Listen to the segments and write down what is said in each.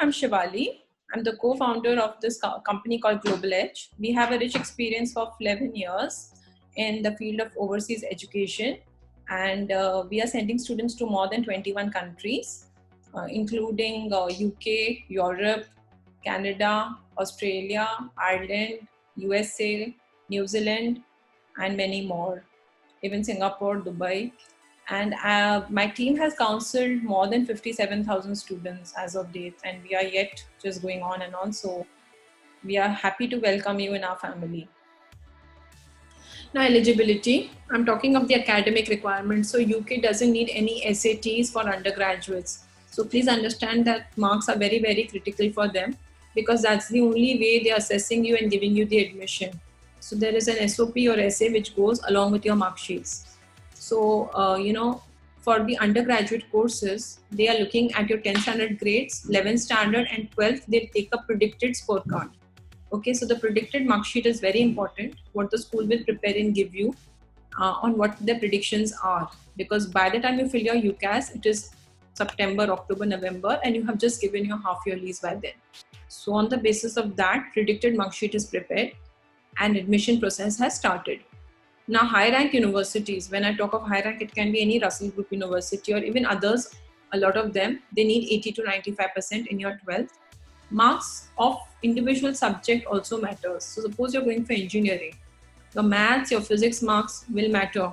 I'm Shivali. I'm the co-founder of this company called Global Edge. We have a rich experience of 11 years in the field of overseas education, and we are sending students to more than 21 countries, including UK, Europe, Canada, Australia, Ireland, USA, New Zealand, and many more, even Singapore, Dubai. And my team has counseled more than 57,000 students as of date, and we are yet just going on and on. So we are happy to welcome you in our family. Now, eligibility. I'm talking of the academic requirements. So UK doesn't need any SATs for undergraduates. So please understand that marks are very, very critical for them, because that's the only way they are assessing you and giving you the admission. So there is an SOP or essay which goes along with your mark sheets. So, for the undergraduate courses, they are looking at your 10th standard grades, 11th standard and 12th, they take a predicted scorecard. Okay, so the predicted mark sheet is very important, what the school will prepare and give you on what the predictions are. Because by the time you fill your UCAS, it is September, October, November, and you have just given your half yearlies by then. So on the basis of that, predicted mark sheet is prepared and admission process has started. Now, high rank universities, when I talk of high rank, it can be any Russell Group University or even others. A lot of them, they need 80 to 95% in your 12th. Marks of individual subject also matters. So suppose you're going for engineering, your maths, your physics marks will matter.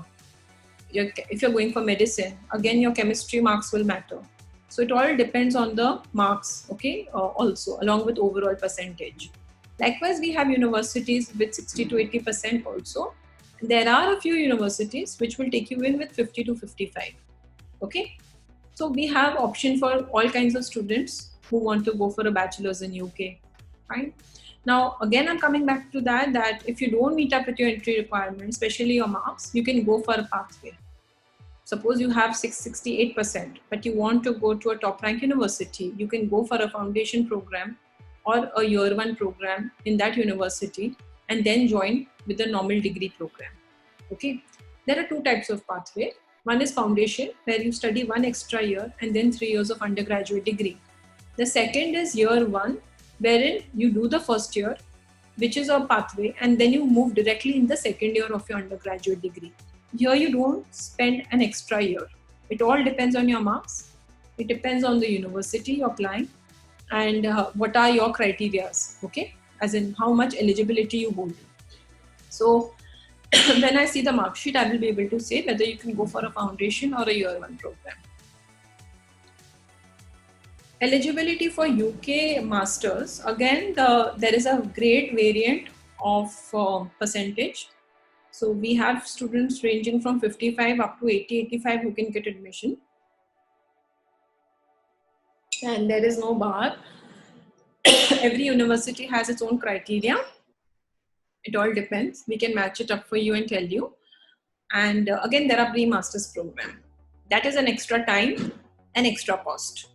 If you're going for medicine, again, your chemistry marks will matter. So it all depends on the marks, okay, also along with overall percentage. Likewise, we have universities with 60 to 80% also. There are a few universities which will take you in with 50 to 55. Okay. So we have option for all kinds of students who want to go for a bachelor's in UK. Fine. Now, again, I'm coming back to that if you don't meet up with your entry requirements, especially your marks, you can go for a pathway. Suppose you have 68%, but you want to go to a top rank university, you can go for a foundation program or a year one program in that university and then join with the normal degree program. Okay, there are two types of pathway. One is foundation, where you study one extra year and then 3 years of undergraduate degree. The second is year one, wherein you do the first year, which is a pathway, and then you move directly in the second year of your undergraduate degree. Here you don't spend an extra year. It all depends on your marks. It depends on the university you're applying and what are your criteria, okay? As in how much eligibility you hold. So when I see the mark sheet, I will be able to say whether you can go for a foundation or a year one program. Eligibility for UK masters, again, there is a great variant of percentage. So we have students ranging from 55 up to 80, 85 who can get admission. And there is no bar. Every university has its own criteria. It all depends. We can match it up for you and tell you. And again, there are pre-masters program. That is an extra time and extra cost.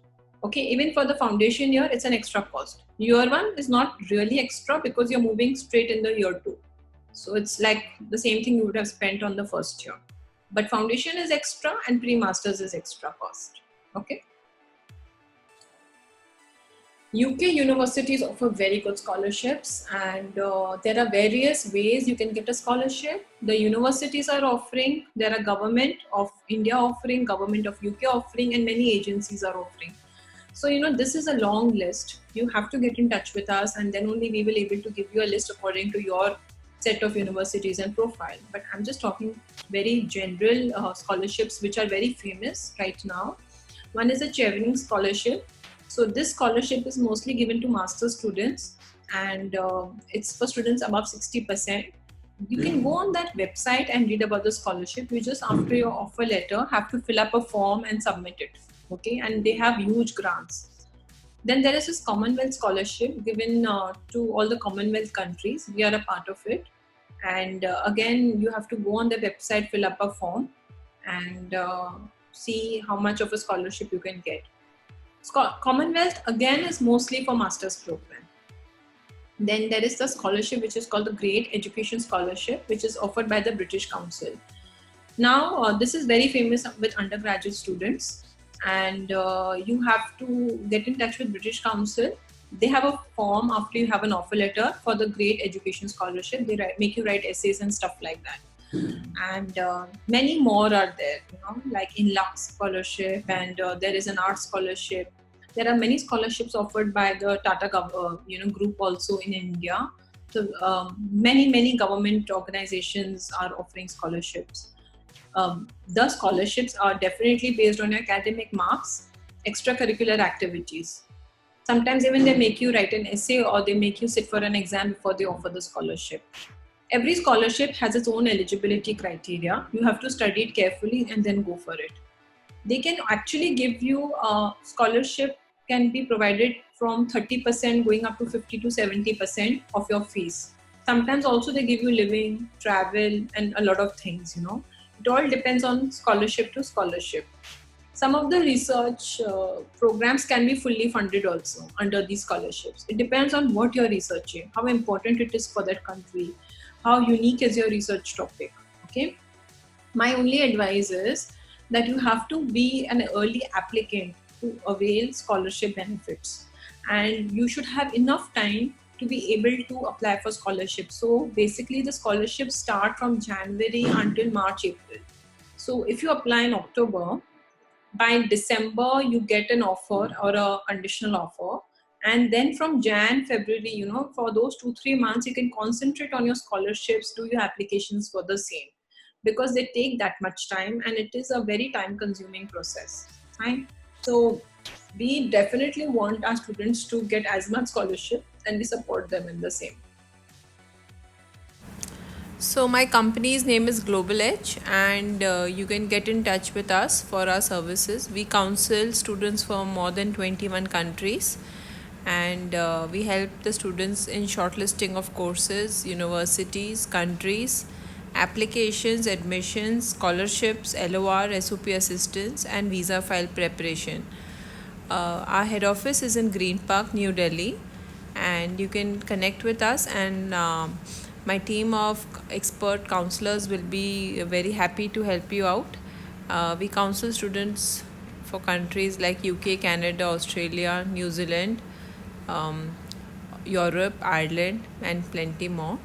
Okay, even for the foundation year, it's an extra cost. Year one is not really extra because you're moving straight in the year two. So it's like the same thing you would have spent on the first year. But foundation is extra and pre-masters is extra cost. Okay. UK universities offer very good scholarships, and there are various ways you can get a scholarship. The universities are offering, there are government of India offering, government of UK offering, and many agencies are offering. So, this is a long list. You have to get in touch with us, and then only we will be able to give you a list according to your set of universities and profile. But I'm just talking very general scholarships which are very famous right now. One is a Chevening scholarship. So this scholarship is mostly given to master's students, and it's for students above 60%. You can go on that website and read about the scholarship. You just, after your offer letter, have to fill up a form and submit it. Okay, and they have huge grants. Then there is this Commonwealth scholarship given to all the Commonwealth countries. We are a part of it. And again, you have to go on the website, fill up a form, and see how much of a scholarship you can get. Commonwealth again is mostly for master's program. Then there is the scholarship which is called the Great Education Scholarship, which is offered by the British Council. Now this is very famous with undergraduate students, and you have to get in touch with British Council. They have a form after you have an offer letter for the Great Education Scholarship. They make you write essays and stuff like that, and many more are there, like in Lux Scholarship, and there is an art scholarship. There are many scholarships offered by the Tata group also in India. So many government organizations are offering scholarships. The scholarships are definitely based on your academic marks, extracurricular activities. Sometimes even they make you write an essay, or they make you sit for an exam before they offer the scholarship. Every scholarship has its own eligibility criteria. You have to study it carefully and then go for it. They can actually give you a scholarship, can be provided from 30% going up to 50 to 70% of your fees. Sometimes also they give you living, travel, and a lot of things. It all depends on scholarship to scholarship. Some of the research programs can be fully funded also under these scholarships. It depends on what you're researching, how important it is for that country, how unique is your research topic. Okay. My only advice is that you have to be an early applicant to avail scholarship benefits, and you should have enough time to be able to apply for scholarship. So basically the scholarships start from January until March, April. So if you apply in October, by December you get an offer or a conditional offer, and then from Jan February, for those 2-3 months you can concentrate on your scholarships, do your applications for the same, because they take that much time and it is a very time consuming process. Right? So we definitely want our students to get as much scholarship, and we support them in the same. So my company's name is Global Edge, and you can get in touch with us for our services. We counsel students from more than 21 countries, and we help the students in shortlisting of courses, universities, countries, applications, admissions, scholarships, LOR, SOP assistance, and visa file preparation. Our head office is in Green Park, New Delhi, and you can connect with us, and my team of expert counselors will be very happy to help you out. We counsel students for countries like UK, Canada, Australia, New Zealand, Europe, Ireland, and plenty more.